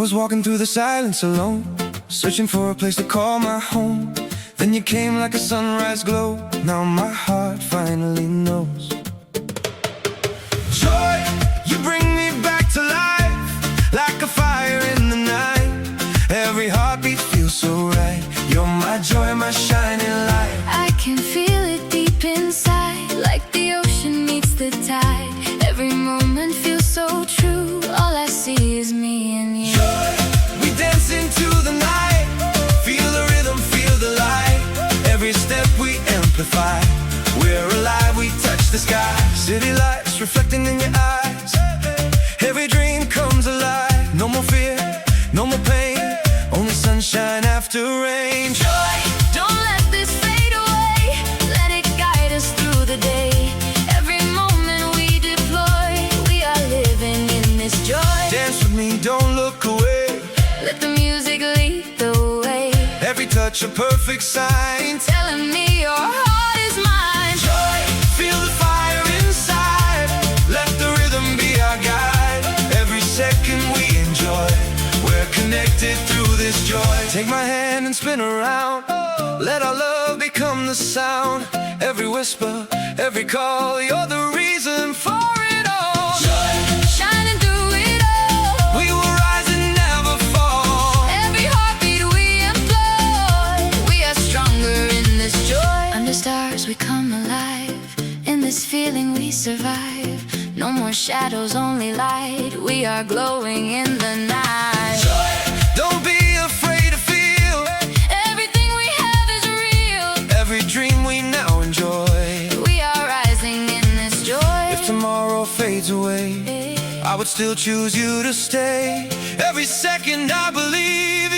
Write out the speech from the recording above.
was walking through the silence alone, searching for a place to call my home. Then you came like a sunrise glow. Now my heart finally knows. Joy, you bring me back to life, like a fire in the night. Every heartbeat feels so right. You're my joy, my shining light. I can feel it deep inside, like the ocean meets the tide. Every moment feels so true. All I see is me and you. Joy, we dance into the night. Feel the rhythm, feel the light. Every step we amplify. We're alive, we touch the sky. City lights reflecting in your eyes. Every dream comes alive. No more fear, no more pain, only sunshine after rain. Joy, don't let this fade away. Let it guide us through the day. Every moment we deploy, we are living in this joy. Dance with me, don't look away. Let the music lead the way. Every touch a perfect sign, telling me your heart is mine. Joy, feel the fire inside. Let the rhythm be our guide. Every second we enjoy, we're connected through this joy. Take my hand and spin around. Let our love become the sound. Every whisper, every call, you're the reason for it all. Joy, shining through it all. We will rise and never fall. Every heartbeat we employ, we are stronger in this joy. Under stars we come alive. In this feeling we survive. No more shadows, only light. We are glowing in the night. Joy, don't be afraid to feel. Everything we have is real. Every dream we now enjoy. We are rising in this joy. If tomorrow fades away, I would still choose you to stay. Every second I believe